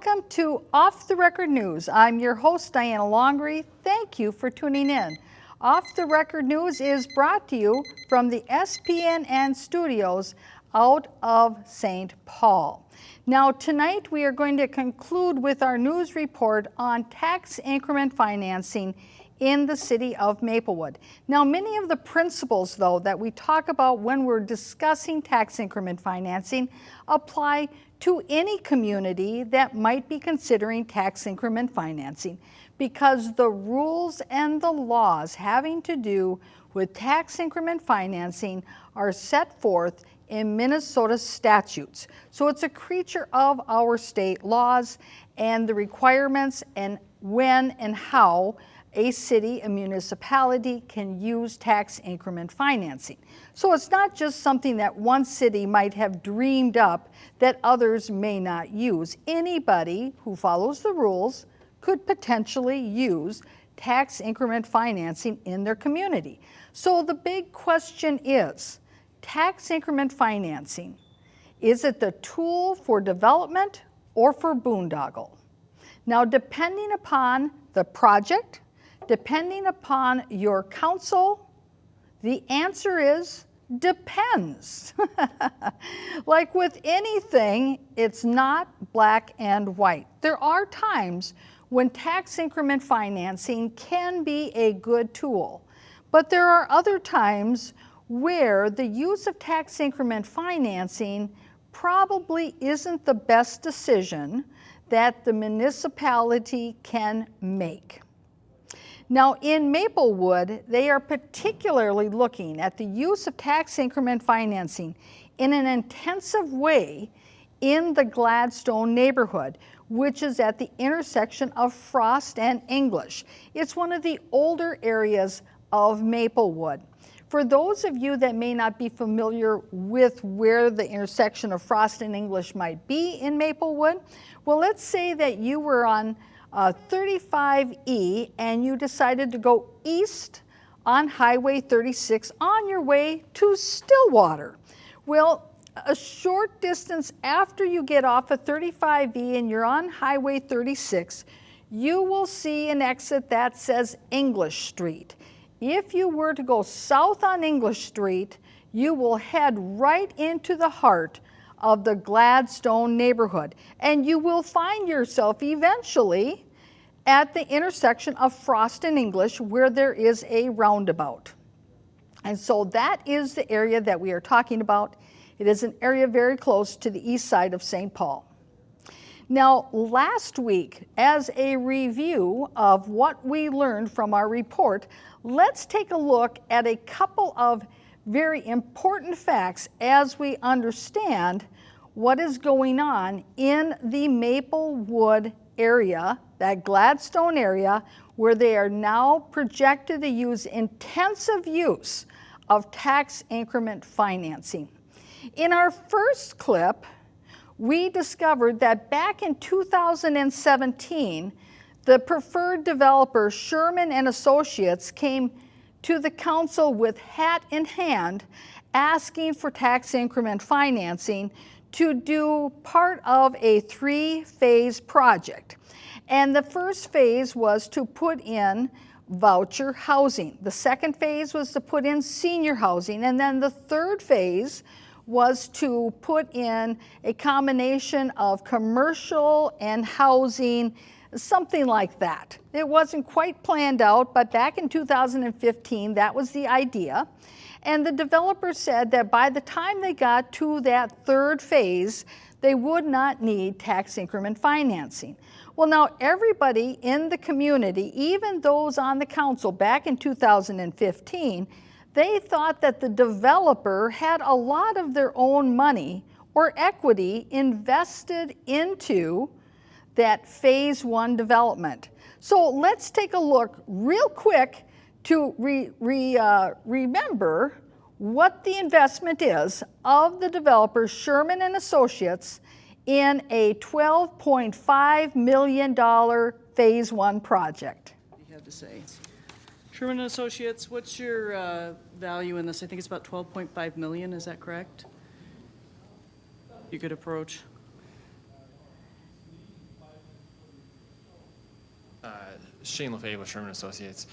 Welcome to Off the Record News. I'm your host, Diana Longery. Thank you for tuning in. Off the Record News is brought to you from the SPNN studios out of St. Paul. Now tonight we are going to conclude with our news report on tax increment financing in the city of Maplewood. Now many of the principles though that we talk about when we're discussing tax increment financing apply to any community that might be considering tax increment financing, because the rules and the laws having to do with tax increment financing are set forth in Minnesota statutes. So it's a creature of our state laws and the requirements and when and how a city, a municipality can use tax increment financing. So it's not just something that one city might have dreamed up that others may not use. Anybody who follows the rules could potentially use tax increment financing in their community. So the big question is, tax increment financing, is it the tool for development or for boondoggle? Now, depending upon the project, depending upon your council, the answer is depends. Like with anything, it's not black and white. There are times when tax increment financing can be a good tool, but there are other times where the use of tax increment financing probably isn't the best decision that the municipality can make. Now in Maplewood, they are particularly looking at the use of tax increment financing in an intensive way in the Gladstone neighborhood, which is at the intersection of Frost and English. It's one of the older areas of Maplewood. For those of you that may not be familiar with where the intersection of Frost and English might be in Maplewood, well, let's say that you were on 35E and you decided to go east on Highway 36 on your way to Stillwater. Well, a short distance after you get off of 35E and you're on Highway 36, you will see an exit that says English Street. If you were to go south on English Street, you will head right into the heart of the Gladstone neighborhood, and you will find yourself eventually at the intersection of Frost and English where there is a roundabout. And so that is the area that we are talking about. It is an area very close to the east side of St. Paul. Now, last week, as a review of what we learned from our report, let's take a look at a couple of very important facts as we understand what is going on in the Maplewood area, that Gladstone area, where they are now projected to use intensive use of tax increment financing. In our first clip, we discovered that back in 2017, the preferred developer Sherman and Associates came to the council with hat in hand asking for tax increment financing to do part of a three-phase project. And the first phase was to put in voucher housing. The second phase was to put in senior housing. And then the third phase was to put in a combination of commercial and housing, something like that. It wasn't quite planned out, but back in 2015, that was the idea. And the developer said that by the time they got to that third phase, they would not need tax increment financing. Well, now everybody in the community, even those on the council back in 2015, they thought that the developer had a lot of their own money or equity invested into that phase one development. So let's take a look real quick to remember what the investment is of the developer Sherman and Associates in a $12.5 million phase one project. What do you have to say? Sherman and Associates, what's your value in this? I think it's about 12.5 million, is that correct? You could approach. Shane LaFave with Sherman Associates.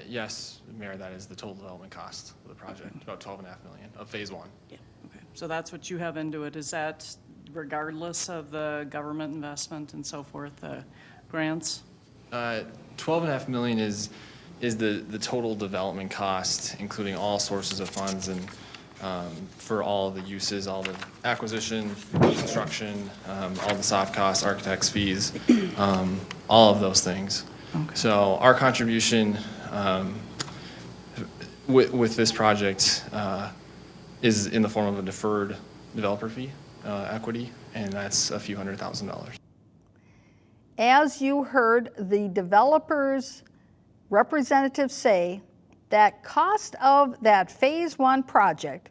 Yes, Mayor, that is the total development cost of the project, about $12.5 million of phase one. Yeah, okay. So that's what you have into it. Is that regardless of the government investment and so forth, grants? $12.5 million is the total development cost, including all sources of funds and for all the uses, all the acquisition, construction, all the soft costs, architects' fees, all of those things. Okay. So our contribution with this project is in the form of a deferred developer fee equity, and that's a few $100,000. As you heard the developers' representatives say, that cost of that phase one project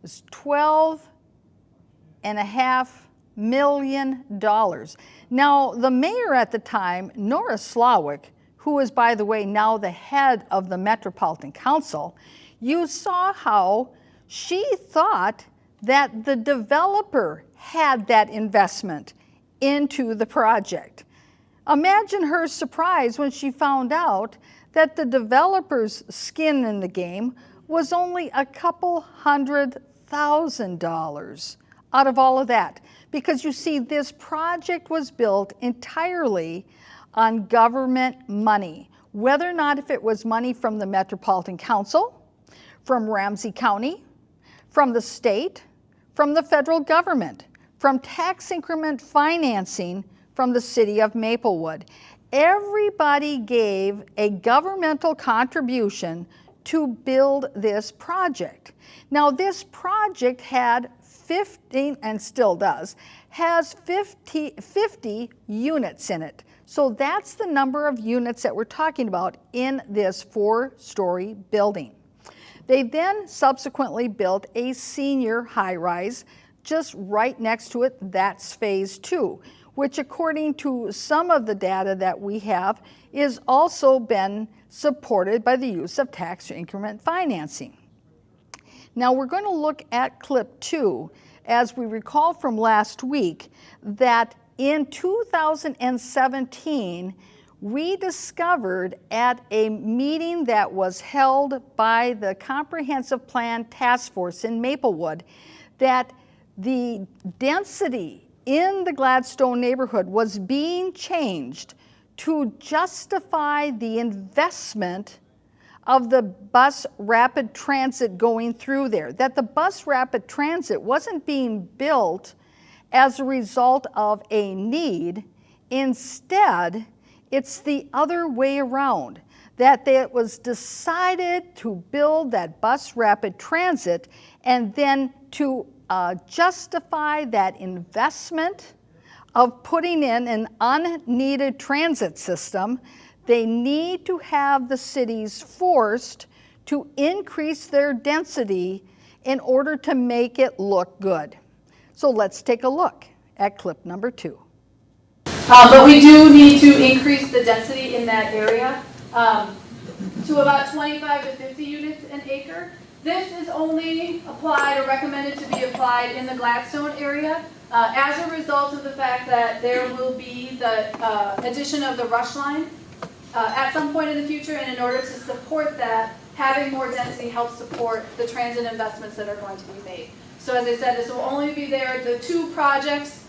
was $12.5 million. Now, the mayor at the time, Nora Slawick, who is, by the way, now the head of the Metropolitan Council, you saw how she thought that the developer had that investment into the project. Imagine her surprise when she found out that the developer's skin in the game was only a couple $100,000 out of all of that. Because you see, this project was built entirely on government money, whether or not if it was money from the Metropolitan Council, from Ramsey County, from the state, from the federal government, from tax increment financing from the city of Maplewood. Everybody gave a governmental contribution to build this project. Now, this project had 15, and still does, has 50 units in it. So that's the number of units that we're talking about in this 4-story building. They then subsequently built a senior high-rise just right next to it. That's phase 2, which according to some of the data that we have is also been supported by the use of tax increment financing. Now we're going to look at clip 2, as we recall from last week that in 2017 we discovered at a meeting that was held by the Comprehensive Plan Task Force in Maplewood that the density in the Gladstone neighborhood was being changed to justify the investment of the bus rapid transit going through there. That the bus rapid transit wasn't being built as a result of a need. Instead, it's the other way around, that it was decided to build that bus rapid transit and then to justify that investment of putting in an unneeded transit system, they need to have the cities forced to increase their density in order to make it look good. So let's take a look at clip number 2. But we do need to increase the density in that area to about 25 to 50 units an acre. This is only applied or recommended to be applied in the Gladstone area as a result of the fact that there will be the addition of the rush line at some point in the future, and in order to support that, having more density helps support the transit investments that are going to be made. So as I said, this will only be there. The 2 projects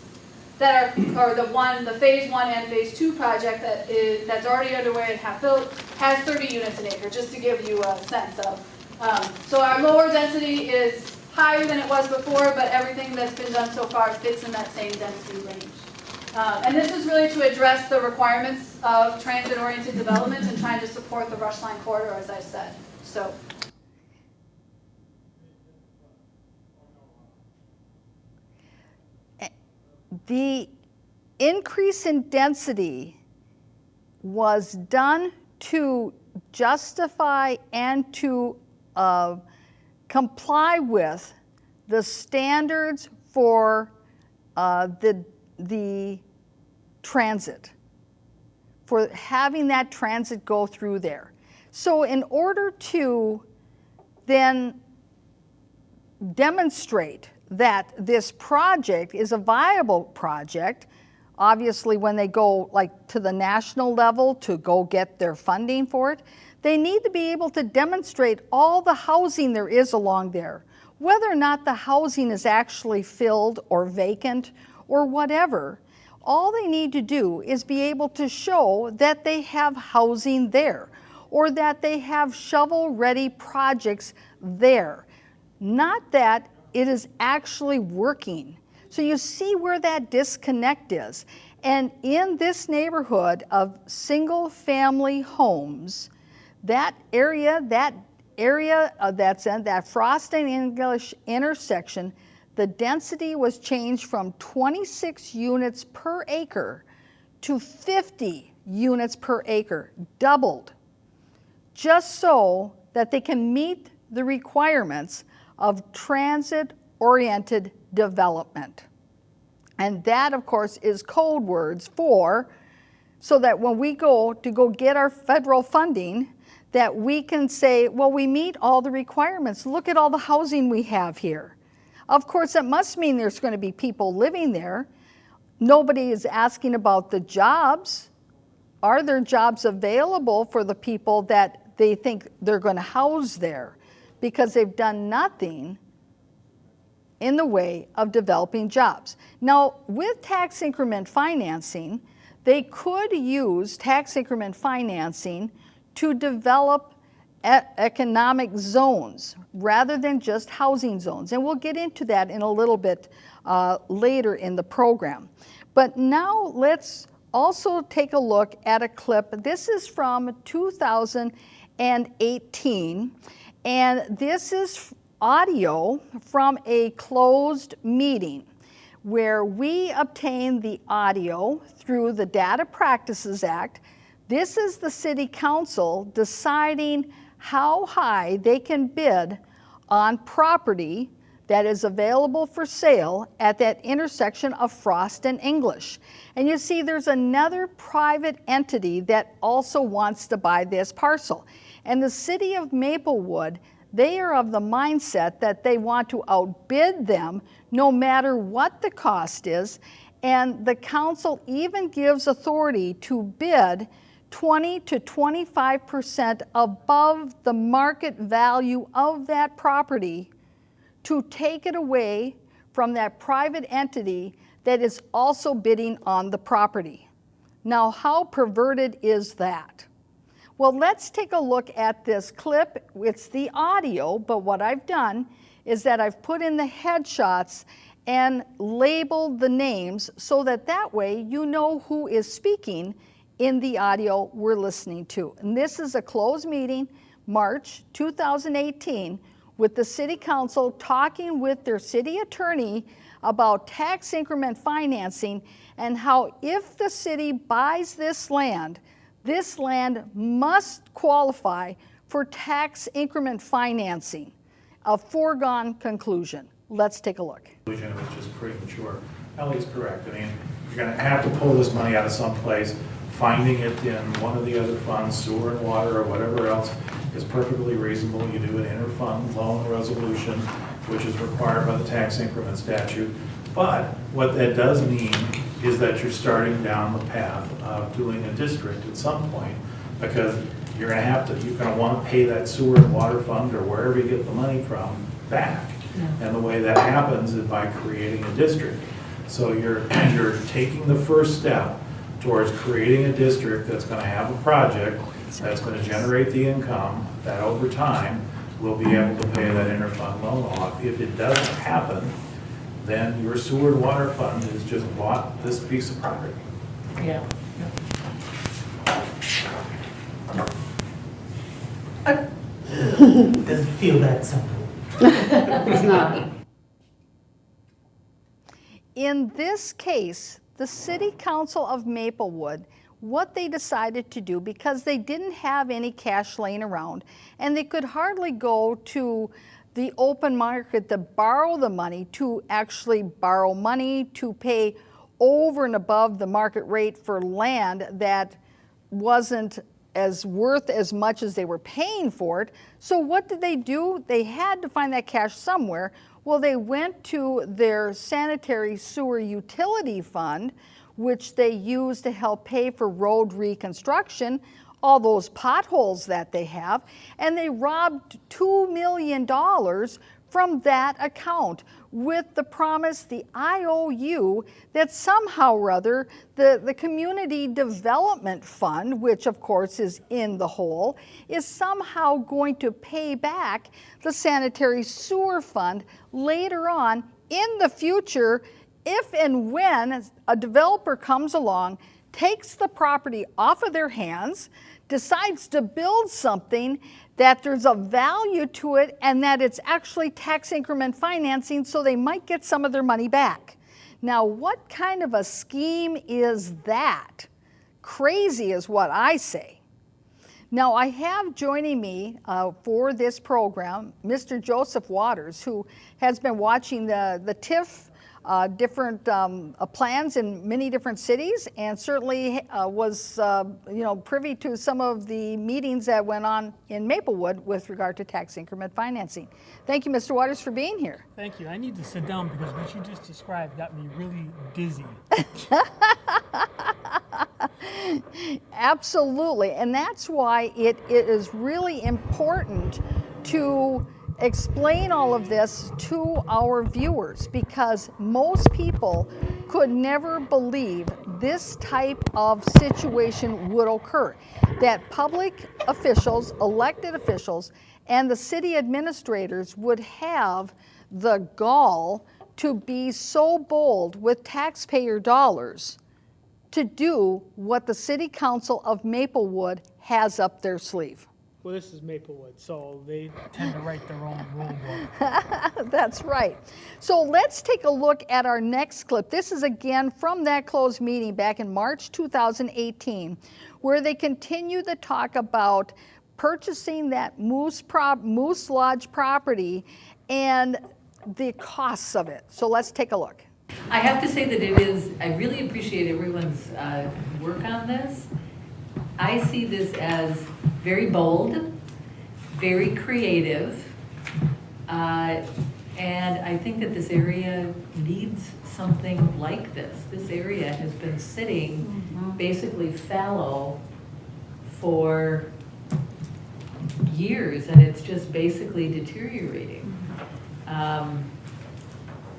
that are, or the phase 1 and phase 2 project that's already underway and half built has 30 units an acre, just to give you a sense of. So our lower density is higher than it was before, but everything that's been done so far fits in that same density range. And this is really to address the requirements of transit-oriented development and trying to support the rush line corridor, as I said. So. The increase in density was done to justify and to comply with the standards for the transit, for having that transit go through there. So in order to then demonstrate that this project is a viable project, obviously when they go like to the national level to go get their funding for it, they need to be able to demonstrate all the housing there is along there, whether or not the housing is actually filled or vacant or whatever. All they need to do is be able to show that they have housing there or that they have shovel-ready projects there, not that it is actually working. So you see where that disconnect is. And in this neighborhood of single-family homes, that area that's in that Frost and English intersection, the density was changed from 26 units per acre to 50 units per acre, doubled, just so that they can meet the requirements of transit-oriented development. And that, of course, is code words for, so that when we go to get our federal funding, that we can say, well, we meet all the requirements. Look at all the housing we have here. Of course, it must mean there's going to be people living there. Nobody is asking about the jobs. Are there jobs available for the people that they think they're going to house there? Because they've done nothing in the way of developing jobs. Now, with tax increment financing, they could use tax increment financing to develop economic zones rather than just housing zones. And we'll get into that in a little bit later in the program. But now let's also take a look at a clip. This is from 2018, and this is audio from a closed meeting where we obtained the audio through the Data Practices Act. This is the City Council deciding how high they can bid on property that is available for sale at that intersection of Frost and English. And you see there's another private entity that also wants to buy this parcel. And the City of Maplewood, they are of the mindset that they want to outbid them no matter what the cost is. And the council even gives authority to bid 20 to 25% above the market value of that property to take it away from that private entity that is also bidding on the property. Now, how perverted is that? Well, let's take a look at this clip. It's the audio, but what I've done is that I've put in the headshots and labeled the names so that way you know who is speaking in the audio we're listening to. And this is a closed meeting, March 2018, with the City Council talking with their city attorney about tax increment financing and how if the city buys this land must qualify for tax increment financing. A foregone conclusion. Let's take a look. Which is premature. Ellie's correct. I mean, you're going to have to pull this money out of someplace. Finding it in one of the other funds, sewer and water or whatever else, is perfectly reasonable. You do an inter-fund loan resolution, which is required by the tax increment statute. But what that does mean is that you're starting down the path of doing a district at some point, because you're going to want to pay that sewer and water fund or wherever you get the money from back. Yeah. And the way that happens is by creating a district. So you're taking the first step towards creating a district that's going to have a project that's going to generate the income that over time will be able to pay that interfund loan off. If it doesn't happen, then your sewer and water fund has just bought this piece of property. Yeah. Doesn't feel that simple. It's not. In this case, the City Council of Maplewood, what they decided to do, because they didn't have any cash laying around and they could hardly go to the open market to borrow the money, to actually borrow money to pay over and above the market rate for land that wasn't as worth as much as they were paying for it. So what did they do? They had to find that cash somewhere. Well, they went to their sanitary sewer utility fund, which they use to help pay for road reconstruction, all those potholes that they have, and they robbed $2 million from that account with the promise, the IOU, that somehow or other the Community Development Fund, which of course is in the hole, is somehow going to pay back the Sanitary Sewer Fund later on in the future if and when a developer comes along, takes the property off of their hands, decides to build something that there's a value to it and that it's actually tax increment financing, so they might get some of their money back. Now, what kind of a scheme is that? Crazy is what I say. Now, I have joining me for this program, Mr. Joseph Waters, who has been watching the TIF different plans in many different cities, and certainly was privy to some of the meetings that went on in Maplewood with regard to tax increment financing. Thank you, Mr. Waters, for being here. Thank you. I need to sit down because what you just described got me really dizzy. Absolutely, and that's why it is really important to explain all of this to our viewers, because most people could never believe this type of situation would occur, that public officials, elected officials, and the city administrators would have the gall to be so bold with taxpayer dollars to do what the City Council of Maplewood has up their sleeve. Well, this is Maplewood, so they tend to write their own rule book. That's right. So let's take a look at our next clip. This is again from that closed meeting back in March 2018, where they continue to talk about purchasing that Moose Lodge property and the costs of it. So let's take a look. I have to say that it is, I really appreciate everyone's work on this. I see this as very bold, very creative, and I think that this area needs something like this. This area has been sitting basically fallow for years, and it's just basically deteriorating.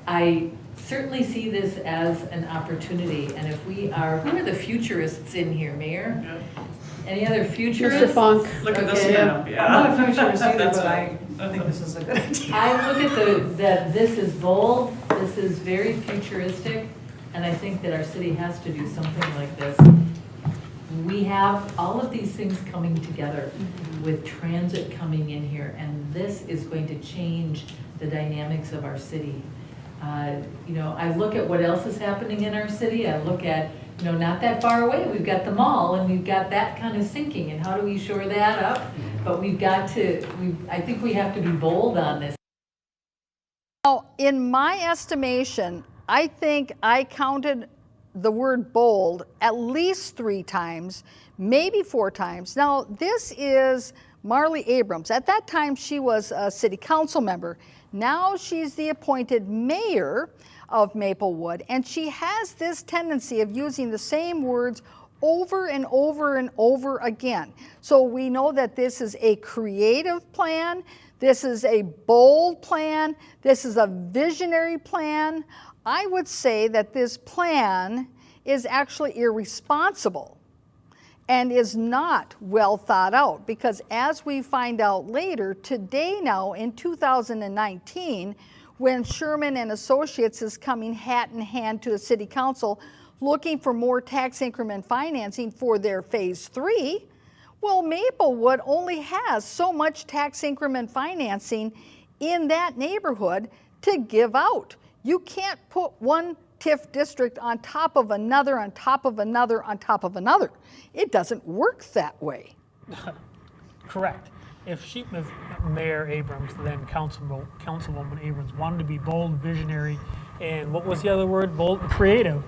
I certainly see this as an opportunity, and if we are, who are the futurists in here, Mayor? Any other futurists? Mr. Funk. Look at this Okay. map, yeah. I'm not a futurist either, That's but right. I think this is a good idea. I look at that this is bold, this is very futuristic, and I think that our city has to do something like this. We have all of these things coming together with transit coming in here, and this is going to change the dynamics of our city. I look at what else is happening in our city. I look at, not that far away, we've got the mall, and we've got that kind of sinking, and how do we shore that up? But I think we have to be bold on this. Now, in my estimation, I think I counted the word bold at least 3 times, maybe 4 times. Now, this is Marley Abrams. At that time, she was a city council member. Now she's the appointed mayor of Maplewood, and she has this tendency of using the same words over and over and over again. So we know that this is a creative plan, this is a bold plan, this is a visionary plan. I would say that this plan is actually irresponsible and is not well thought out, because as we find out later, today now in 2019, when Sherman and Associates is coming hat in hand to the City Council looking for more tax increment financing for their Phase 3, well, Maplewood only has so much tax increment financing in that neighborhood to give out. You can't put one TIF district on top of another, on top of another, on top of another. It doesn't work that way. Correct. If Mayor Abrams, then Councilwoman Abrams, wanted to be bold, visionary, and what was the other word? Bold and creative.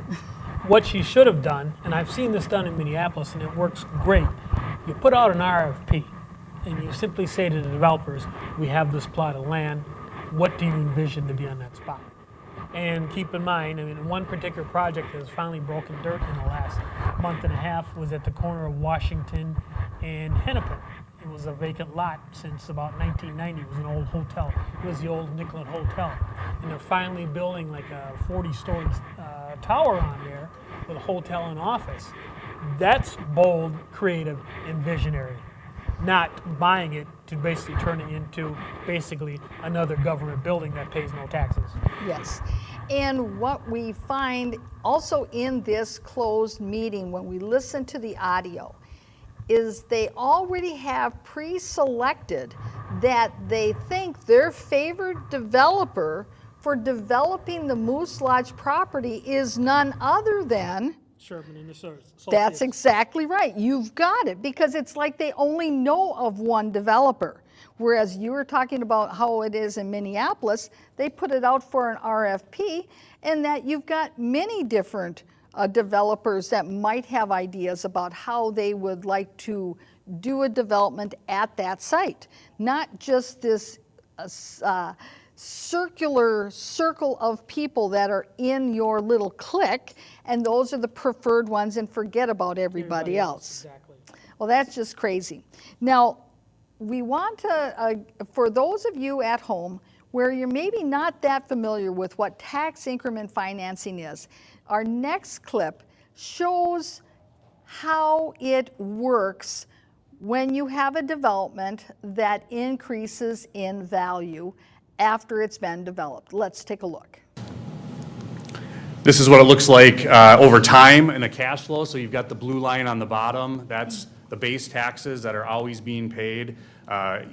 What she should have done, and I've seen this done in Minneapolis, and it works great. You put out an RFP, and you simply say to the developers, we have this plot of land. What do you envision to be on that spot? And keep in mind, I mean, one particular project that has finally broken dirt in the last month and a half was at the corner of Washington and Hennepin. It was a vacant lot since about 1990. It was an old hotel. It was the old Nicollet Hotel. And they're finally building like a 40-story tower on there with a hotel and office. That's bold, creative, and visionary. Not buying it to basically turn it into basically another government building that pays no taxes. Yes. And what we find also in this closed meeting, when we listen to the audio, is they already have pre-selected that they think their favored developer for developing the Moose Lodge property is none other than. Sherman and Associates. That's exactly right. You've got it, because it's like they only know of one developer. Whereas you were talking about how it is in Minneapolis, they put it out for an RFP, and that you've got many different developers that might have ideas about how they would like to do a development at that site. Not just this circular circle of people that are in your little clique, and those are the preferred ones, and forget about everybody else. Exactly. Well, that's just crazy. Now, we want to, for those of you at home where you're maybe not that familiar with what tax increment financing is, our next clip shows how it works when you have a development that increases in value after it's been developed. Let's take a look. This is what it looks like over time in the cash flow. So you've got the blue line on the bottom. That's the base taxes that are always being paid,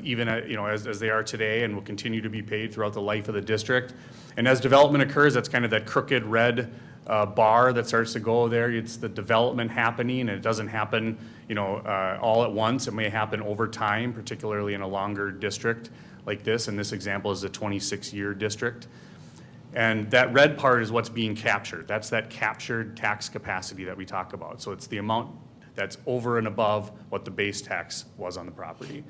even as they are today, and will continue to be paid throughout the life of the district. And as development occurs, that's kind of that crooked red bar that starts to go there. It's the development happening, and it doesn't happen, all at once. It may happen over time, particularly in a longer district like this. And this example is a 26-year district. And that red part is what's being captured. That's that captured tax capacity that we talk about. So it's the amount that's over and above what the base tax was on the property.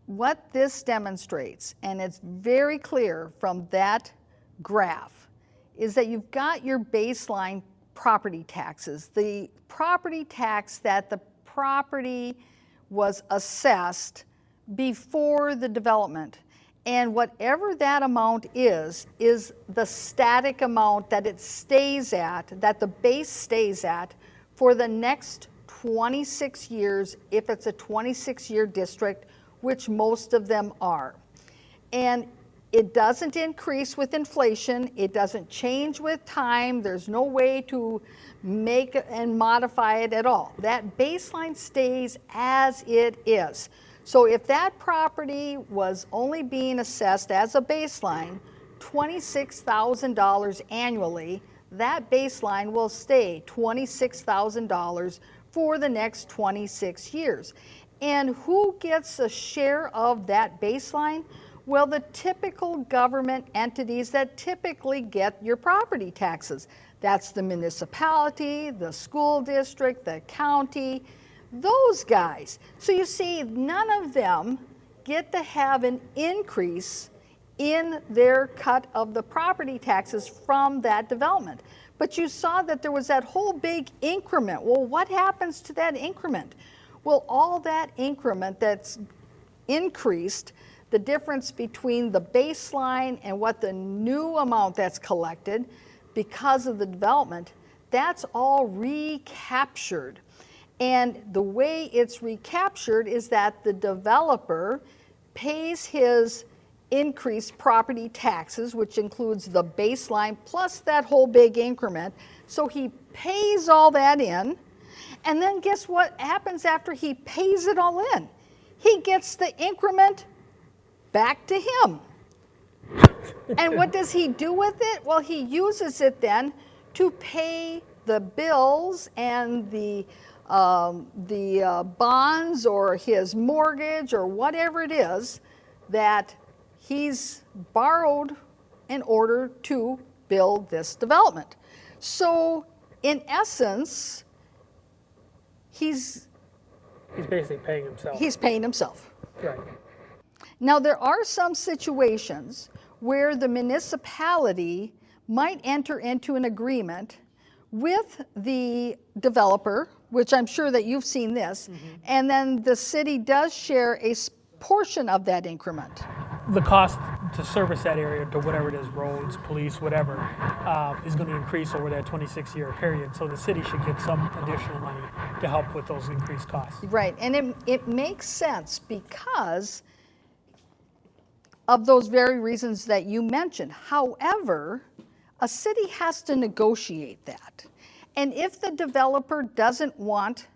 What this demonstrates, and it's very clear from that graph, is that you've got your baseline property taxes, the property tax that the property was assessed before the development. And whatever that amount is the static amount that it stays at, that the base stays at for the next 26 years, if it's a 26-year district, which most of them are. And it doesn't increase with inflation. It doesn't change with time. There's no way to make and modify it at all. That baseline stays as it is. So if that property was only being assessed as a baseline, $26,000 annually, that baseline will stay $26,000 for the next 26 years. And who gets a share of that baseline? Well, the typical government entities that typically get your property taxes. That's the municipality, the school district, the county, those guys. So you see, none of them get to have an increase in their cut of the property taxes from that development. But you saw that there was that whole big increment. Well, what happens to that increment? Well, all that increment that's increased, the difference between the baseline and what the new amount that's collected because of the development, that's all recaptured. And the way it's recaptured is that the developer pays his increased property taxes, which includes the baseline plus that whole big increment. So he pays all that in, and then guess what happens after he pays it all in? He gets the increment back to him. And what does he do with it? Well, he uses it then to pay the bills and the bonds or his mortgage or whatever it is that he's borrowed in order to build this development. So in essence, he's basically paying himself. He's paying himself. Right. Now there are some situations where the municipality might enter into an agreement with the developer, which I'm sure that you've seen this, and then the city does share a portion of that increment. The cost to service that area to whatever it is, roads, police, whatever, is going to increase over that 26-year period. So the city should get some additional money to help with those increased costs. Right, and it makes sense because of those very reasons that you mentioned. However, a city has to negotiate that. And if the developer doesn't want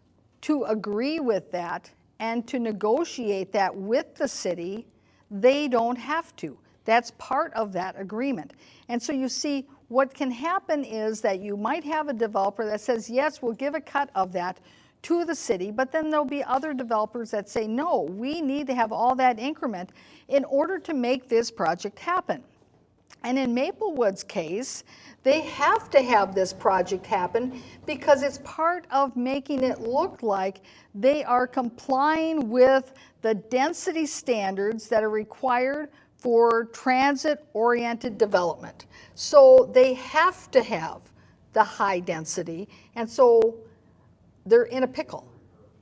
to agree with that and to negotiate that with the city, they don't have to. That's part of that agreement. And so you see, what can happen is that you might have a developer that says, yes, we'll give a cut of that to the city, but then there'll be other developers that say, no, we need to have all that increment in order to make this project happen. And in Maplewood's case, they have to have this project happen because it's part of making it look like they are complying with the density standards that are required for transit-oriented development. So they have to have the high density, and so they're in a pickle.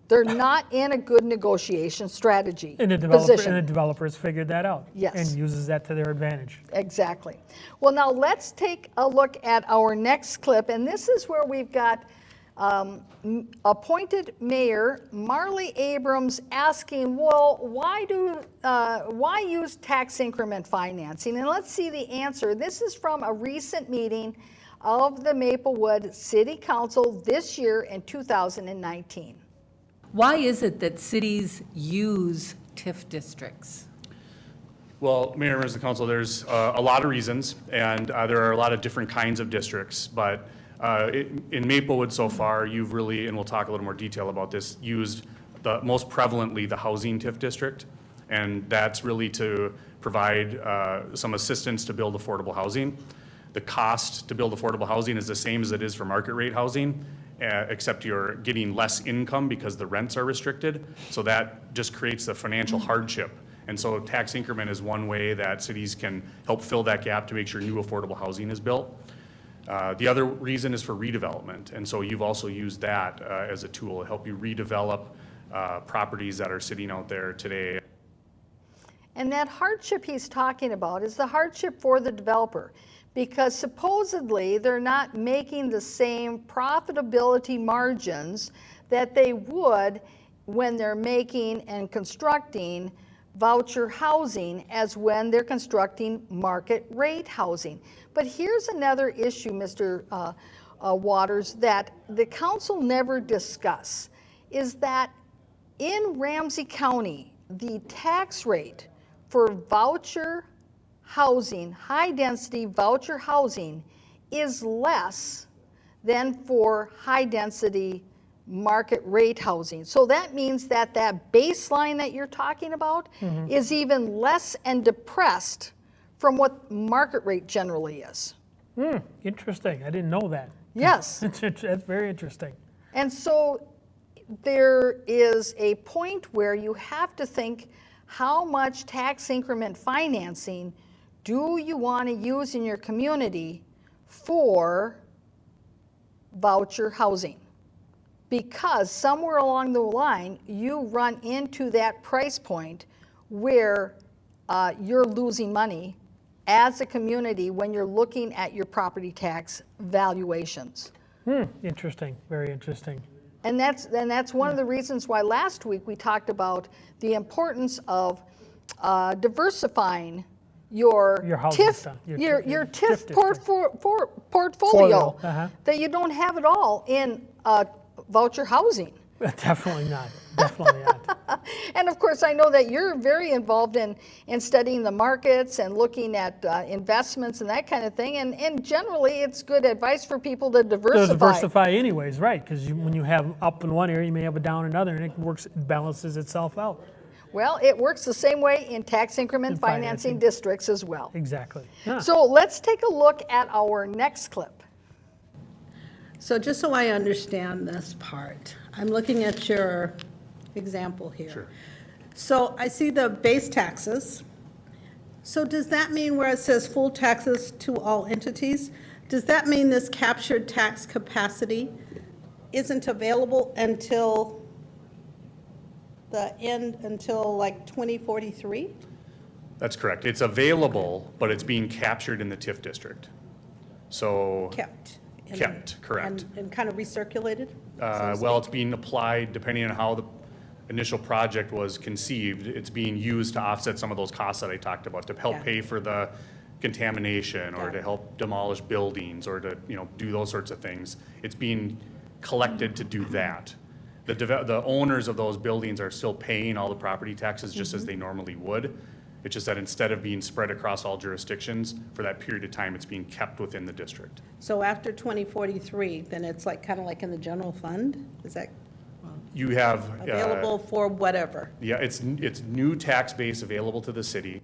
They're not in a good negotiation strategy And the position. developers figured that out. Yes. And uses that to their advantage. Exactly. Well, now let's take a look at our next clip, and this is where we've got appointed mayor Marley Abrams asking, well, why use tax increment financing? And let's see the answer. This is from a recent meeting of the Maplewood City Council this year in 2019. Why is it that cities use TIF districts? Well, Mayor, members of the council, there's a lot of reasons, and there are a lot of different kinds of districts. But in Maplewood so far, you've really, and we'll talk a little more detail about this, used most prevalently the housing TIF district. And that's really to provide some assistance to build affordable housing. The cost to build affordable housing is the same as it is for market rate housing, except you're getting less income because the rents are restricted. So that just creates a financial hardship. And so tax increment is one way that cities can help fill that gap to make sure new affordable housing is built. The other reason is for redevelopment. And so you've also used that as a tool to help you redevelop properties that are sitting out there today. And that hardship he's talking about is the hardship for the developer, because supposedly they're not making the same profitability margins that they would when they're making and constructing voucher housing as when they're constructing market rate housing. But here's another issue, Mr. Waters, that the council never discuss, is that in Ramsey County, the tax rate for voucher housing, high-density voucher housing, is less than for high-density market rate housing. So that means that that baseline that you're talking about is even less and depressed from what market rate generally is. Interesting. I didn't know that. Yes. That's very interesting. And so there is a point where you have to think, how much tax increment financing do you want to use in your community for voucher housing? Because somewhere along the line, you run into that price point where you're losing money as a community when you're looking at your property tax valuations. Interesting. Very interesting. And that's one of the reasons why last week we talked about the importance of diversifying your housing TIF, stuff, your TIF district. portfolio, Uh-huh. that you don't have it all in voucher housing. Definitely not. Definitely not. And of course, I know that you're very involved in studying the markets and looking at investments and that kind of thing. And generally, it's good advice for people to To diversify. diversify anyways, right? Because when you have up in one area, you may have a down in another, and it balances itself out. Well, it works the same way in tax increment In financing financing. districts as well. Exactly. Huh. So let's take a look at our next clip. So just so I understand this part, I'm looking at your example here. Sure. So I see the base taxes, So does that mean where it says full taxes to all entities, does that mean this captured tax capacity isn't available until until like 2043? That's correct. It's available, but it's being captured in the TIF district. So, Kept. Kept, correct. And kind of recirculated? well, it's being applied depending on how the initial project was conceived. It's being used to offset some of those costs that I talked about, to help Yeah. pay for the contamination, or Got to it. help demolish buildings, or to, do those sorts of things. It's being collected to do that. The owners of those buildings are still paying all the property taxes just as they normally would. It's just that instead of being spread across all jurisdictions, for that period of time, it's being kept within the district. So after 2043, then it's like, kind of like in the general fund? Is that You have. available for whatever? Yeah, it's new tax base available to the city.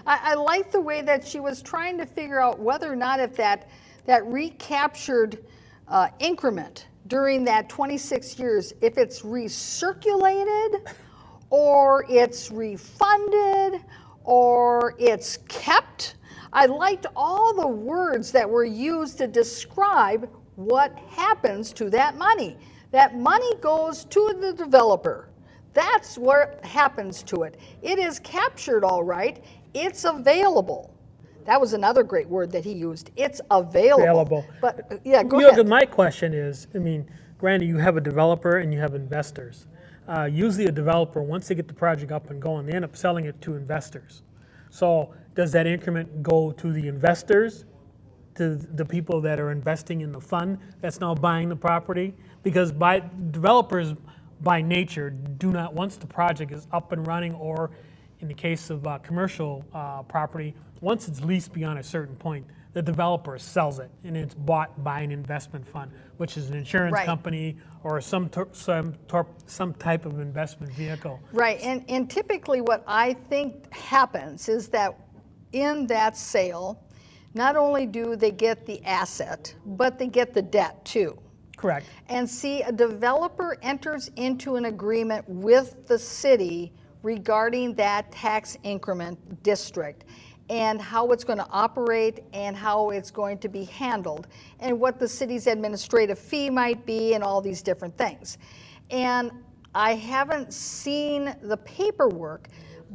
I like the way that she was trying to figure out whether or not if that recaptured increment during that 26 years, if it's recirculated or it's refunded or it's kept. I liked all the words that were used to describe what happens to that money. That money goes to the developer. That's what happens to it. It is captured all right. It's available. That was another great word that he used. It's available. Available. But yeah, go You know, ahead. my question is, I mean, granted, you have a developer and you have investors. Usually a developer, once they get the project up and going, they end up selling it to investors. So does that increment go to the investors, to the people that are investing in the fund that's now buying the property? Because developers, by nature, do not, once the project is up and running, or in the case of commercial property, once it's leased beyond a certain point, the developer sells it, and it's bought by an investment fund, which is an insurance Right. company or some type of investment vehicle. Right, and typically what I think happens is that in that sale, not only do they get the asset, but they get the debt too. Correct. And see, a developer enters into an agreement with the city regarding that tax increment district and how it's going to operate and how it's going to be handled and what the city's administrative fee might be and all these different things. And I haven't seen the paperwork,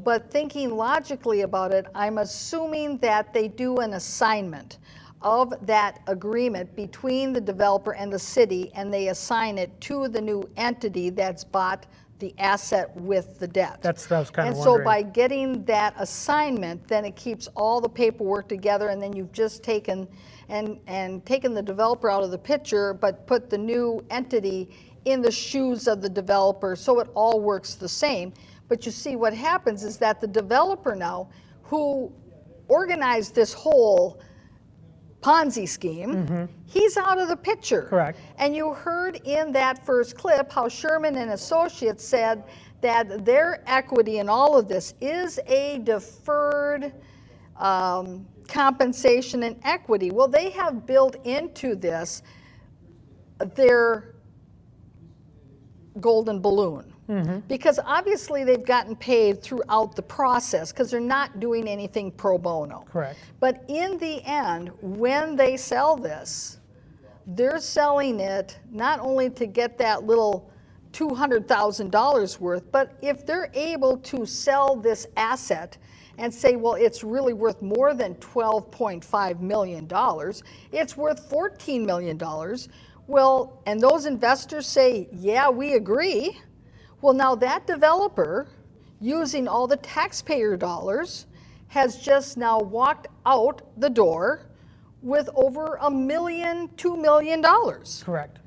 but thinking logically about it, I'm assuming that they do an assignment of that agreement between the developer and the city, and they assign it to the new entity that's bought the asset with the debt. That's what I was kind of And so wondering. by getting that assignment, then it keeps all the paperwork together, and then you've just taken and taken the developer out of the picture, but put the new entity in the shoes of the developer, so it all works the same. But you see, what happens is that the developer now, who organized this whole Ponzi scheme, he's out of the picture. Correct. And you heard in that first clip how Sherman and Associates said that their equity in all of this is a deferred compensation and equity. Well, they have built into this their golden balloon. Because obviously they've gotten paid throughout the process because they're not doing anything pro bono. Correct. But in the end, when they sell this, they're selling it not only to get that little $200,000 worth, but if they're able to sell this asset and say, well, it's really worth more than $12.5 million, it's worth $14 million, well, and those investors say, yeah, we agree. Well, now that developer, using all the taxpayer dollars, has just now walked out the door with over $1 million, $2 million, Correct.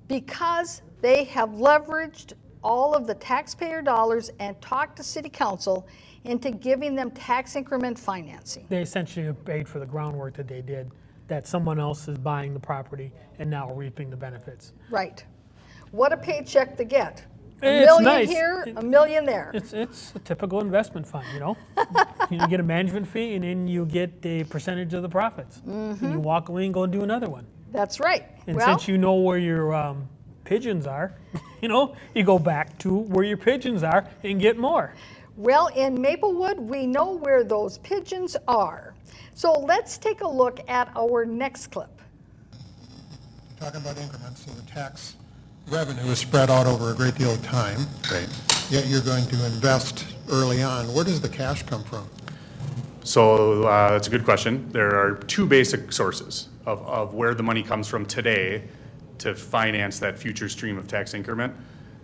because they have leveraged all of the taxpayer dollars and talked to city council into giving them tax increment financing. They essentially have paid for the groundwork that they did, that someone else is buying the property and now reaping the benefits. Right. What a paycheck to get. A It's million nice. here, a million there. It's a typical investment fund, you know? You get a management fee and then you get a percentage of the profits. And you walk away and go do another one. That's right. And Well, since you know where your pigeons are, you go back to where your pigeons are and get more. Well, in Maplewood, we know where those pigeons are. So let's take a look at our next clip. Talking about increments, so the tax revenue is spread out over a great deal of time. Right. Yet you're going to invest early on. Where does the cash come from? So that's a good question. There are two basic sources of where the money comes from today to finance that future stream of tax increment.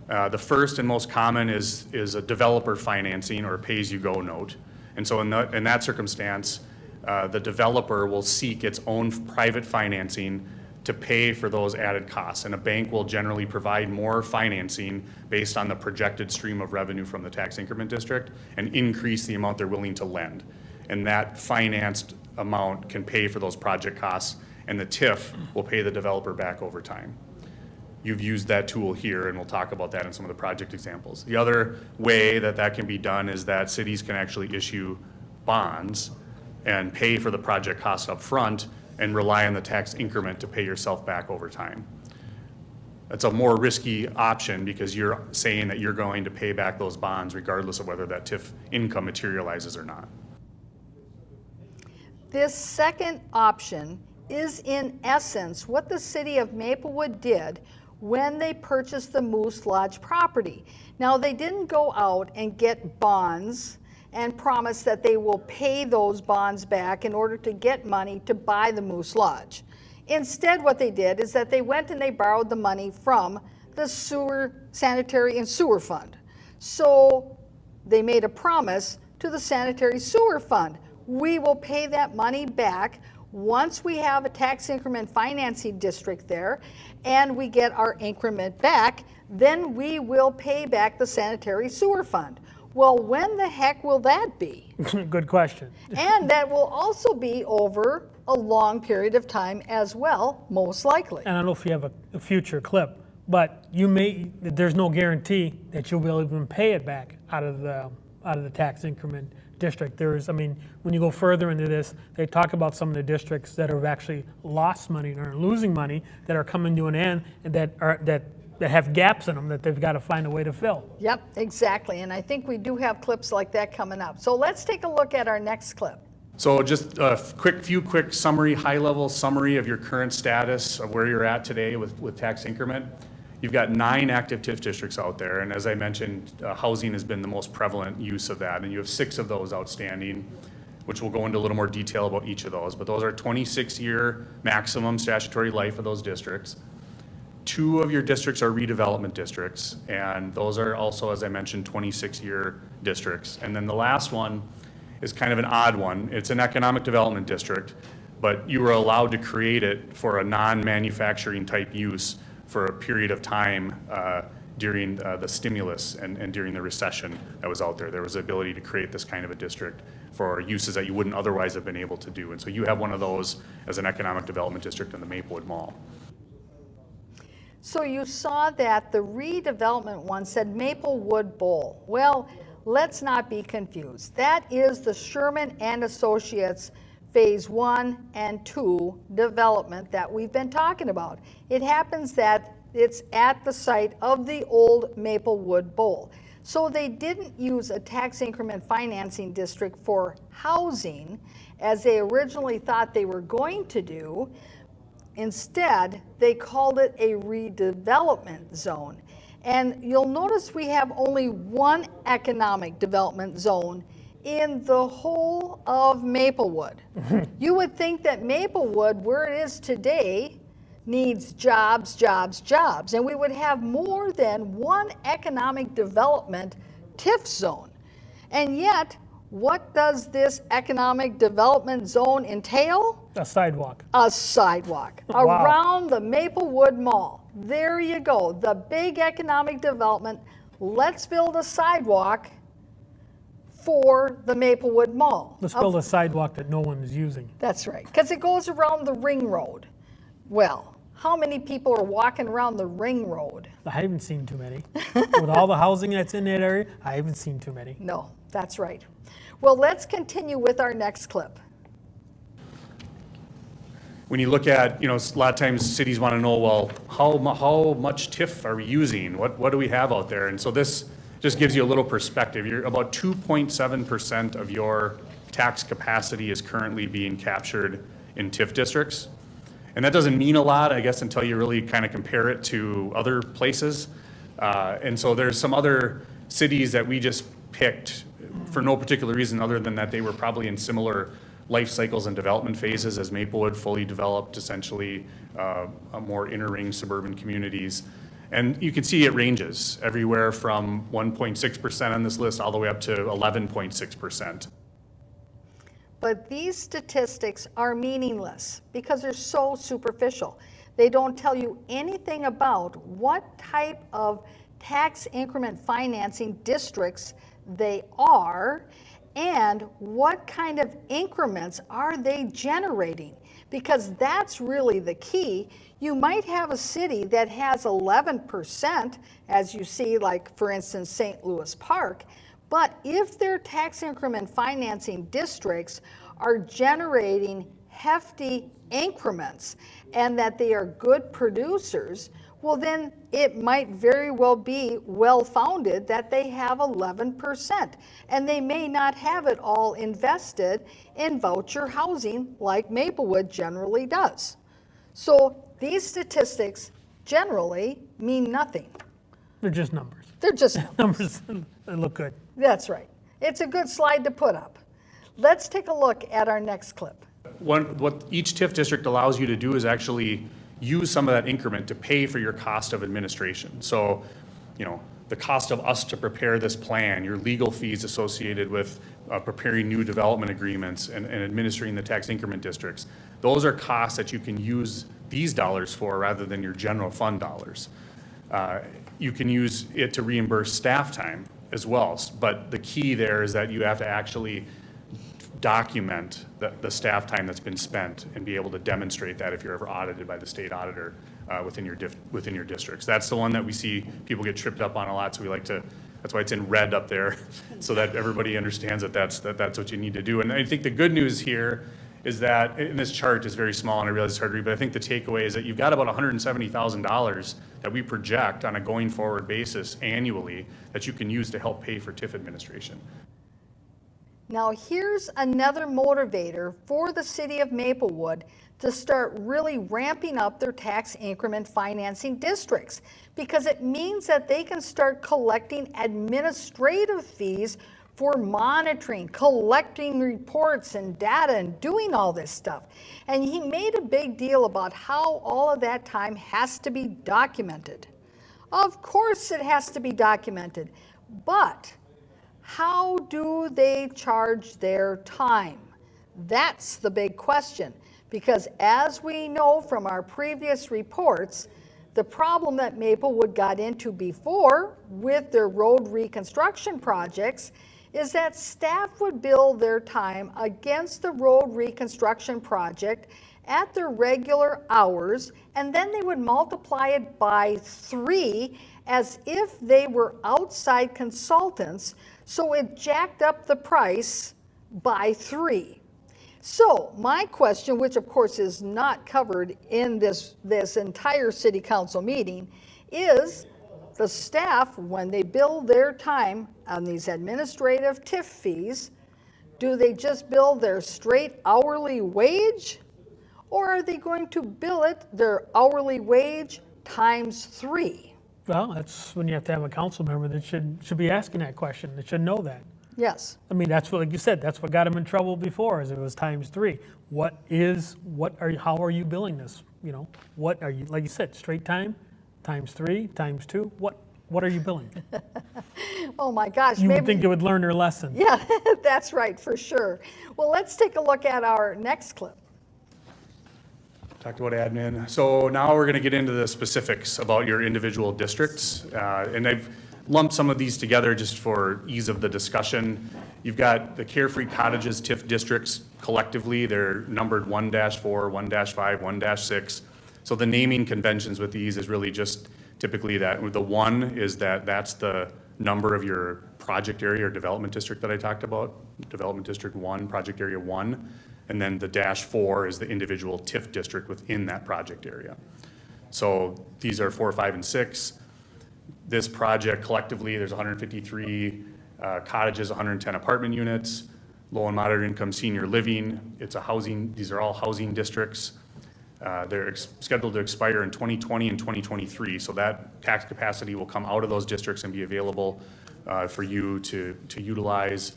The first and most common is a developer financing or a pay-as-you-go note. And so in that circumstance, the developer will seek its own private financing to pay for those added costs. And a bank will generally provide more financing based on the projected stream of revenue from the tax increment district and increase the amount they're willing to lend. And that financed amount can pay for those project costs, and the TIF will pay the developer back over time. You've used that tool here, and we'll talk about that in some of the project examples. The other way that can be done is that cities can actually issue bonds and pay for the project costs up front and rely on the tax increment to pay yourself back over time. That's a more risky option because you're saying that you're going to pay back those bonds regardless of whether that TIF income materializes or not. This second option is in essence what the city of Maplewood did when they purchased the Moose Lodge property. Now, they didn't go out and get bonds and promise that they will pay those bonds back in order to get money to buy the Moose Lodge. Instead, what they did is that they went and they borrowed the money from the sanitary and sewer fund. So they made a promise to the sanitary sewer fund. We will pay that money back once we have a tax increment financing district there and we get our increment back, then we will pay back the sanitary sewer fund. Well, when the heck will that be? Good question. And that will also be over a long period of time as well, most likely. And I don't know if you have a future clip, but there's no guarantee that you'll be able to even pay it back out of the tax increment district. When you go further into this, they talk about some of the districts that have actually lost money and are losing money that are coming to an end and that have gaps in them that they've got to find a way to fill. Yep, exactly. And I think we do have clips like that coming up. So let's take a look at our next clip. So just a few quick summary, high-level summary of your current status of where you're at today with tax increment. You've got 9 active TIF districts out there, and as I mentioned, housing has been the most prevalent use of that, and you have 6 of those outstanding, which we'll go into a little more detail about each of those, but those are 26-year maximum statutory life of those districts. 2 of your districts are redevelopment districts, and those are also, as I mentioned, 26-year districts. And then the last one is kind of an odd one. It's an economic development district, but you were allowed to create it for a non-manufacturing type use for a period of time during the stimulus and during the recession that was out there. There was the ability to create this kind of a district for uses that you wouldn't otherwise have been able to do. And so you have one of those as an economic development district in the Maplewood Mall. So you saw that the redevelopment one said Maplewood Bowl. Well, let's not be confused. That is the Sherman and Associates Phase 1 and 2 development that we've been talking about. It happens that it's at the site of the old Maplewood Bowl. So they didn't use a tax increment financing district for housing as they originally thought they were going to do. Instead, they called it a redevelopment zone. And you'll notice we have only one economic development zone in the whole of Maplewood. You would think that Maplewood, where it is today, needs jobs, jobs, jobs, and we would have more than one economic development TIF zone. And yet, what does this economic development zone entail? A sidewalk. A sidewalk Wow. around the Maplewood Mall. There you go, the big economic development. Let's build a sidewalk for the Maplewood Mall. Let's build a sidewalk that no one is using. That's right, because it goes around the ring road. Well, how many people are walking around the ring road? I haven't seen too many. With all the housing that's in that area, I haven't seen too many. No, that's right. Well, let's continue with our next clip. When you look at, a lot of times cities want to know, well, how much TIF are we using? What do we have out there? And so this just gives you a little perspective. You're about 2.7% of your tax capacity is currently being captured in TIF districts. And that doesn't mean a lot, I guess, until you really kind of compare it to other places. And so there's some other cities that we just picked for no particular reason other than that they were probably in similar life cycles and development phases as Maplewood, fully developed, essentially a more inner ring suburban communities. And you can see it ranges everywhere from 1.6% on this list all the way up to 11.6%. But these statistics are meaningless because they're so superficial. They don't tell you anything about what type of tax increment financing districts they are and what kind of increments are they generating, because that's really the key. You might have a city that has 11%, as you see, like for instance, St. Louis Park, but if their tax increment financing districts are generating hefty increments and that they are good producers, well then it might very well be well-founded that they have 11%. And they may not have it all invested in voucher housing like Maplewood generally does. So these statistics generally mean nothing. They're just numbers. They're just Numbers that look good. That's right. It's a good slide to put up. Let's take a look at our next clip. What each TIF district allows you to do is actually use some of that increment to pay for your cost of administration. So, the cost of us to prepare this plan, your legal fees associated with preparing new development agreements and administering the tax increment districts, those are costs that you can use these dollars for rather than your general fund dollars. You can use it to reimburse staff time as well, but the key there is that you have to actually document the staff time that's been spent and be able to demonstrate that if you're ever audited by the state auditor within your districts. That's the one that we see people get tripped up on a lot, so we like to, that's why it's in red up there, so that everybody understands that that's what you need to do. And I think the good news here is that, and this chart is very small and I realize it's hard to read, but I think the takeaway is that you've got about $170,000 that we project on a going forward basis annually that you can use to help pay for TIF administration. Now here's another motivator for the city of Maplewood to start really ramping up their tax increment financing districts, because it means that they can start collecting administrative fees for monitoring, collecting reports and data and doing all this stuff. And he made a big deal about how all of that time has to be documented. Of course it has to be documented, but how do they charge their time? That's the big question, because as we know from our previous reports, the problem that Maplewood got into before with their road reconstruction projects is that staff would bill their time against the road reconstruction project at their regular hours, and then they would multiply it by 3 as if they were outside consultants, so it jacked up the price by 3. So my question, which of course is not covered in this entire city council meeting, is the staff, when they bill their time on these administrative TIF fees, do they just bill their straight hourly wage? Or are they going to bill it their hourly wage times 3? Well, that's when you have to have a council member that should be asking that question, that should know that. Yes. I mean, that's what, like you said, that's what got him in trouble before, is it was times 3. How are you billing this? What are you, like you said, straight time, times 3, times 2? What are you billing? Oh my gosh. You would think it would learn their lesson. Yeah, that's right, for sure. Well, let's take a look at our next clip. Talked about admin. So now we're going to get into the specifics about your individual districts. And I've lumped some of these together just for ease of the discussion. You've got the Carefree Cottages TIF districts collectively. They're numbered 1-4, 1-5, 1-6. So the naming conventions with these is really just typically that the 1 is that's the number of your project area or development district that I talked about. Development District 1, Project Area 1. And then the -4 is the individual TIF district within that project area. So these are 4, 5, and 6. This project collectively, there's 153 cottages, 110 apartment units, low and moderate income senior living. These are all housing districts. They're scheduled to expire in 2020 and 2023, so that tax capacity will come out of those districts and be available for you to utilize.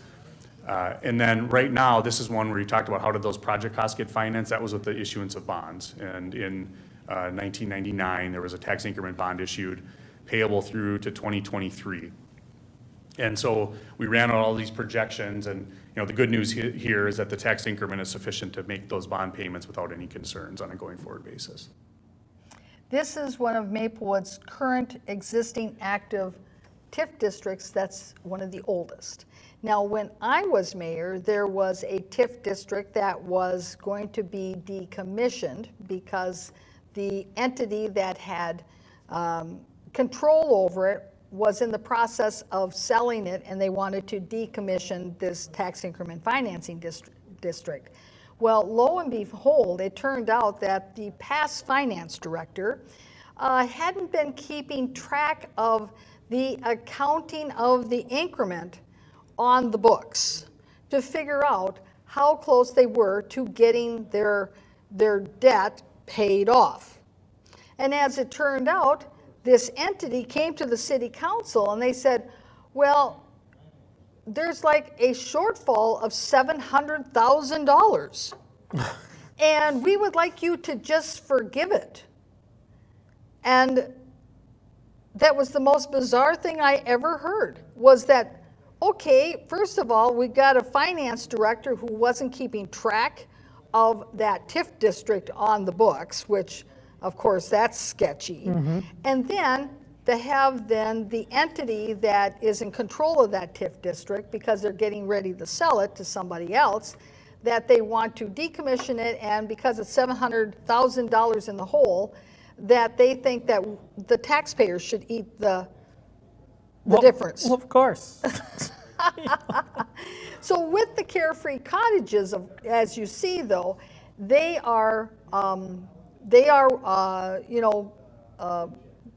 And then right now, this is one where you talked about how did those project costs get financed? That was with the issuance of bonds. And in 1999, there was a tax increment bond issued payable through to 2023. And so we ran all these projections, and the good news here is that the tax increment is sufficient to make those bond payments without any concerns on a going forward basis. This is one of Maplewood's current existing active TIF districts. That's one of the oldest. Now, when I was mayor, there was a TIF district that was going to be decommissioned because the entity that had control over it was in the process of selling it, and they wanted to decommission this tax increment financing district. Well, lo and behold, it turned out that the past finance director hadn't been keeping track of the accounting of the increment on the books to figure out how close they were to getting their debt paid off. And as it turned out, this entity came to the city council and they said, well, there's like a shortfall of $700,000 and we would like you to just forgive it. And that was the most bizarre thing I ever heard, was that, okay, first of all, we got a finance director who wasn't keeping track of that TIF district on the books, which of course, that's sketchy. Mm-hmm. And then to have the entity that is in control of that TIF district, because they're getting ready to sell it to somebody else, that they want to decommission it, and because it's $700,000 in the hole, that they think that the taxpayers should eat the difference. Well, of course. So with the Carefree Cottages, as you see though, they are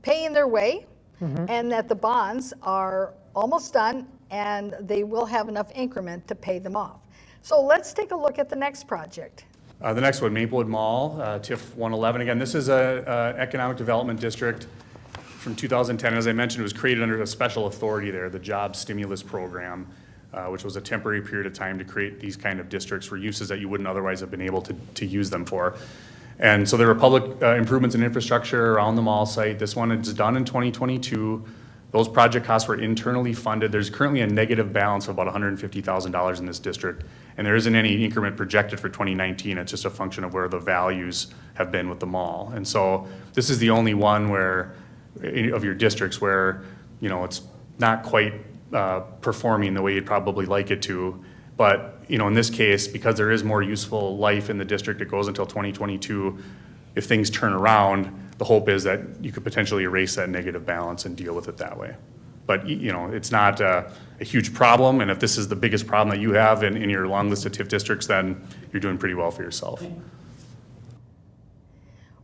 paying their way, mm-hmm. and that the bonds are almost done and they will have enough increment to pay them off. So let's take a look at the next project. The next one, Maplewood Mall, TIF 111. Again, this is an economic development district from 2010. As I mentioned, it was created under a special authority there, the Job Stimulus Program, which was a temporary period of time to create these kind of districts for uses that you wouldn't otherwise have been able to use them for. And so there were public improvements in infrastructure around the mall site. This one is done in 2022. Those project costs were internally funded. There's currently a negative balance of about $150,000 in this district, and there isn't any increment projected for 2019. It's just a function of where the values have been with the mall. And so this is the only one where, of your districts, where it's not quite performing the way you'd probably like it to. But in this case, because there is more useful life in the district, it goes until 2022. If things turn around, the hope is that you could potentially erase that negative balance and deal with it that way. But it's not a huge problem, and if this is the biggest problem that you have in your long list of TIF districts, then you're doing pretty well for yourself.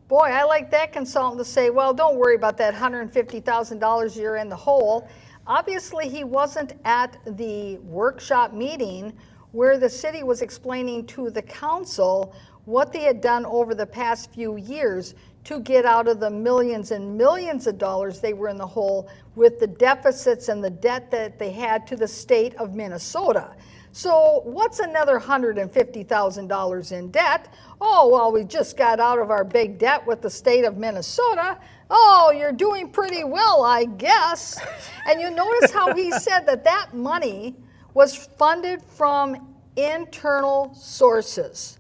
Boy, I like that consultant to say, well, don't worry about that $150,000 you're in the hole. Obviously, he wasn't at the workshop meeting where the city was explaining to the council what they had done over the past few years to get out of the millions and millions of dollars they were in the hole with the deficits and the debt that they had to the state of Minnesota. So what's another $150,000 in debt? Oh, well, we just got out of our big debt with the state of Minnesota. Oh, you're doing pretty well, I guess. And you notice how he said that money was funded from internal sources.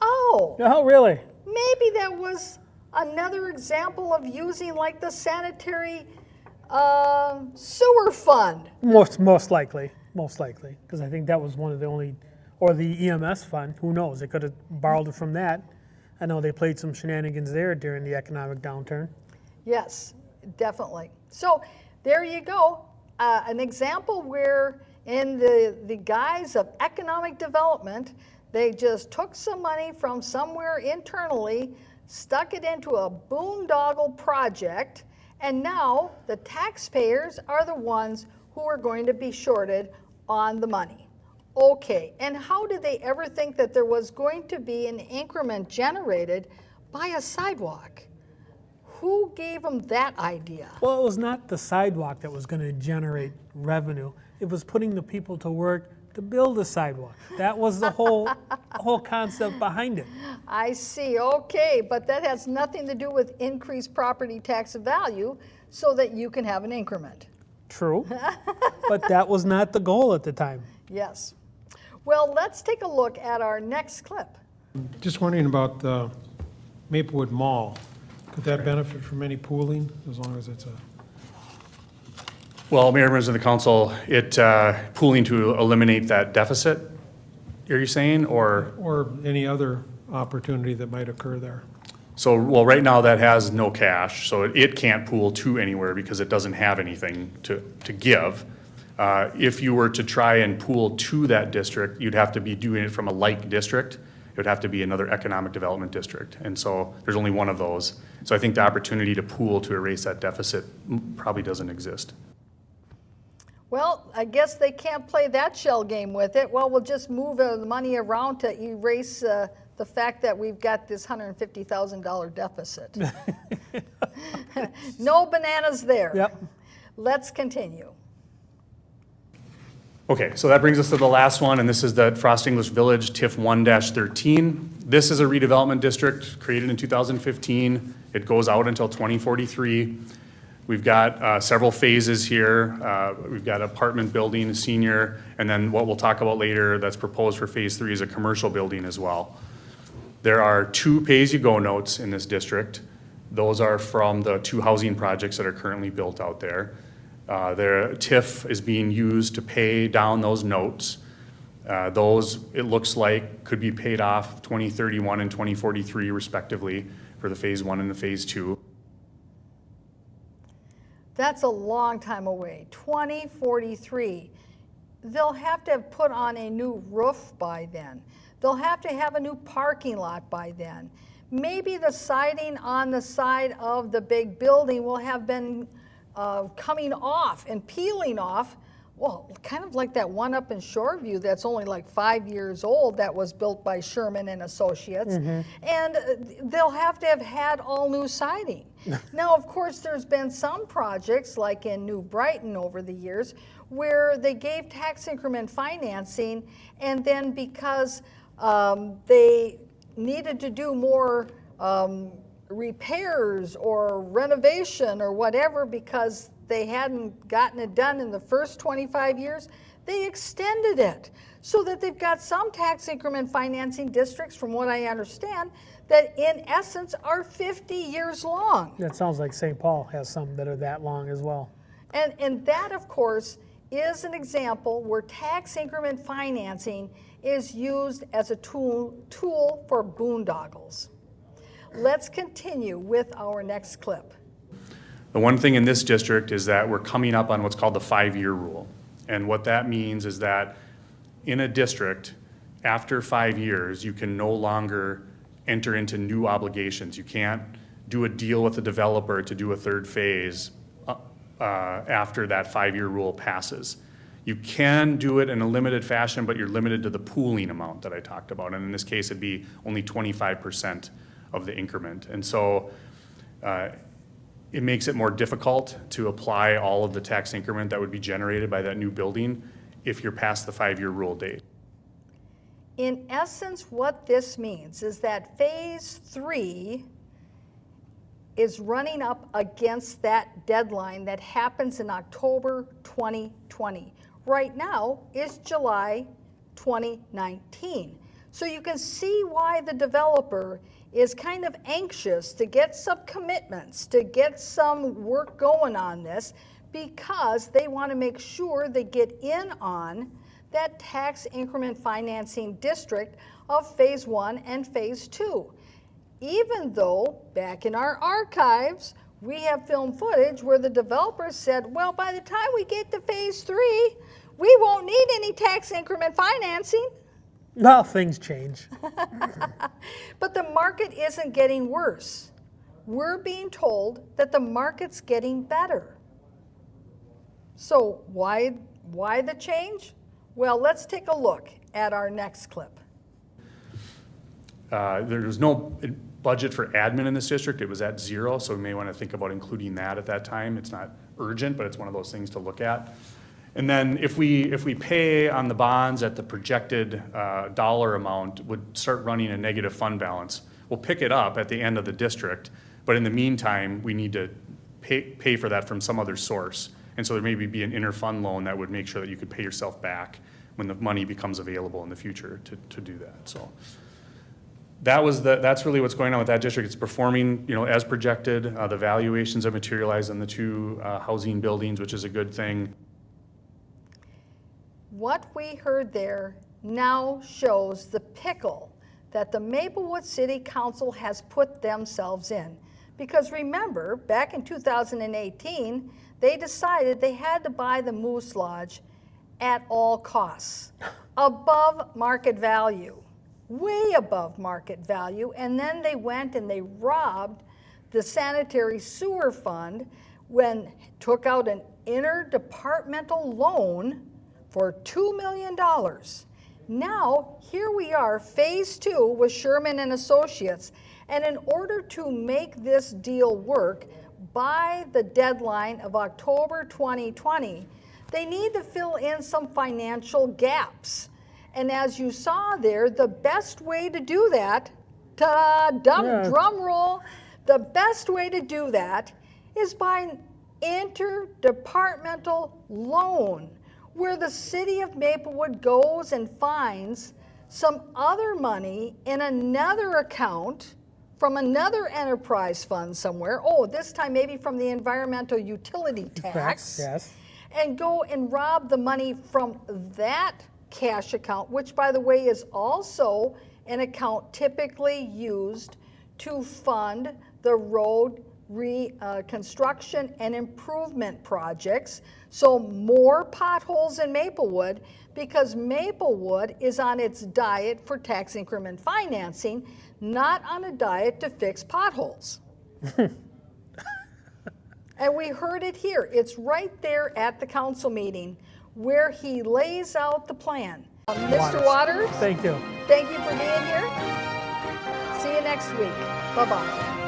Oh. No, really? Maybe that was another example of using like the sanitary sewer fund. Most likely, because I think that was one of the only, or the EMS fund, who knows, they could have borrowed it from that. I know they played some shenanigans there during the economic downturn. Yes, definitely. So there you go, an example where in the guise of economic development, they just took some money from somewhere internally, stuck it into a boondoggle project, And now the taxpayers are the ones who are going to be shorted on the money. Okay, and how did they ever think that there was going to be an increment generated by a sidewalk? Who gave them that idea? Well, it was not the sidewalk that was going to generate revenue. It was putting the people to work to build a sidewalk. That was the whole concept behind it. I see, okay, but that has nothing to do with increased property tax value so that you can have an increment. True, but that was not the goal at the time. Yes. Well, let's take a look at our next clip. Just wondering about the Maplewood Mall. Could that benefit from any pooling, as long as it's a, Well, Mayor, members of the council, pooling to eliminate that deficit, are you saying, or any other opportunity that might occur there? So, well, right now that has no cash, so it can't pool to anywhere because it doesn't have anything to give. If you were to try and pool to that district, you'd have to be doing it from a like district. It would have to be another economic development district. And so there's only one of those. So I think the opportunity to pool to erase that deficit probably doesn't exist. Well, I guess they can't play that shell game with it. Well, we'll just move the money around to erase the fact that we've got this $150,000 deficit. No bananas there. Yep. Let's continue. Okay, so that brings us to the last one, and this is the Frost English Village TIF 1-13. This is a redevelopment district created in 2015. It goes out until 2043. We've got several phases here. We've got apartment building, a senior, and then what we'll talk about later that's proposed for phase 3 is a commercial building as well. There are 2 pay-as-you-go notes in this district. Those are from the 2 housing projects that are currently built out there. Their TIF is being used to pay down those notes. Those, it looks like, could be paid off 2031 and 2043 respectively for the phase 1 and the phase 2. That's a long time away, 2043. They'll have to have put on a new roof by then. They'll have to have a new parking lot by then. Maybe the siding on the side of the big building will have been coming off and peeling off. Well, kind of like that one up in Shoreview that's only like 5 years old that was built by Sherman and Associates. And they'll have to have had all new siding. Now, of course, there's been some projects like in New Brighton over the years where they gave tax increment financing, and then because they needed to do more repairs or renovation or whatever because they hadn't gotten it done in the first 25 years, they extended it so that they've got some tax increment financing districts, from what I understand, that in essence are 50 years long. That sounds like St. Paul has some that are that long as well. And that, of course, is an example where tax increment financing is used as a tool for boondoggles. Let's continue with our next clip. The one thing in this district is that we're coming up on what's called the 5-year rule. And what that means is that in a district, after 5 years, you can no longer enter into new obligations. You can't do a deal with a developer to do a third phase after that 5-year rule passes. You can do it in a limited fashion, but you're limited to the pooling amount that I talked about. And in this case, it'd be only 25% of the increment. And so it makes it more difficult to apply all of the tax increment that would be generated by that new building if you're past the 5-year rule date. In essence, what this means is that phase 3 is running up against that deadline that happens in October 2020. Right now is July 2019. So you can see why the developer is kind of anxious to get some commitments, to get some work going on this, because they want to make sure they get in on that tax increment financing district of phase 1 and phase 2. Even though back in our archives, we have film footage where the developer said, well, by the time we get to phase 3, we won't need any tax increment financing. Well, things change. But the market isn't getting worse. we're being told that the market's getting better. So why the change? Well, let's take a look at our next clip. There was no budget for admin in this district. It was at 0, so we may want to think about including that at that time. It's not urgent, but it's one of those things to look at. And then if we pay on the bonds at the projected dollar amount, would start running a negative fund balance. We'll pick it up at the end of the district, but in the meantime, we need to pay for that from some other source. And so there may be an interfund loan that would make sure that you could pay yourself back when the money becomes available in the future to do that. So that's really what's going on with that district. It's performing, as projected. The valuations have materialized on the 2 housing buildings, which is a good thing. What we heard there now shows the pickle that the Maplewood City Council has put themselves in. Because remember, back in 2018, they decided they had to buy the Moose Lodge at all costs, above market value, way above market value, and then they went and they robbed the sanitary sewer fund took out an interdepartmental loan for $2 million. Now, here we are, phase 2 with Sherman and Associates, and in order to make this deal work by the deadline of October 2020, they need to fill in some financial gaps. And as you saw there, the best way to do that, drum roll, the best way to do that is by an interdepartmental loan, where the city of Maplewood goes and finds some other money in another account from another enterprise fund somewhere. Oh, this time maybe from the environmental utility tax. Yes. And go and rob the money from that cash account, which by the way is also an account typically used to fund the road reconstruction and improvement projects. So more potholes in Maplewood, because Maplewood is on its diet for tax increment financing, not on a diet to fix potholes. And we heard it here. It's right there at the council meeting where he lays out the plan. Mr. Waters, Thank you. thank you for being here. See you next week. Bye-bye.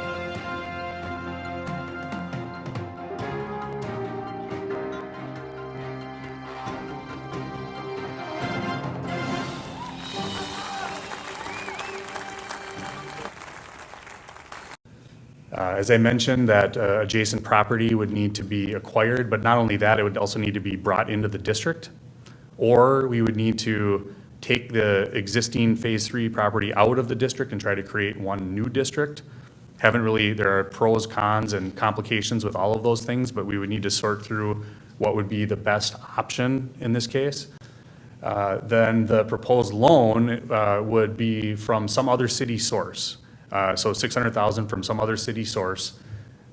As I mentioned, that adjacent property would need to be acquired, but not only that, it would also need to be brought into the district. Or we would need to take the existing Phase 3 property out of the district and try to create one new district. There are pros, cons, and complications with all of those things, but we would need to sort through what would be the best option in this case. Then the proposed loan would be from some other city source. So $600,000 from some other city source.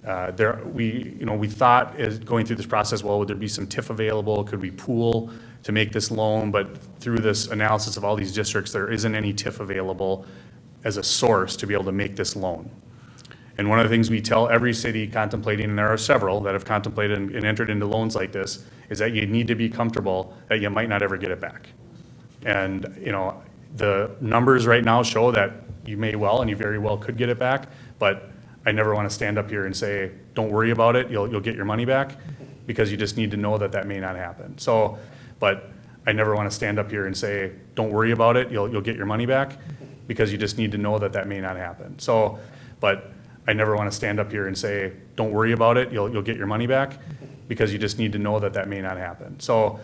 We thought as going through this process, well, would there be some TIF available? Could we pool to make this loan? But through this analysis of all these districts, there isn't any TIF available as a source to be able to make this loan. And one of the things we tell every city contemplating, and there are several that have contemplated and entered into loans like this, is that you need to be comfortable that you might not ever get it back. And, the numbers right now show that you may well, and you very well could get it back, but I never want to stand up here and say, don't worry about it, you'll get your money back, because you just need to know that that may not happen. So, but I never want to stand up here and say, don't worry about it, you'll get your money back, because you just need to know that that may not happen. So, but I never want to stand up here and say, don't worry about it, you'll get your money back, because you just need to know that that may not happen. So,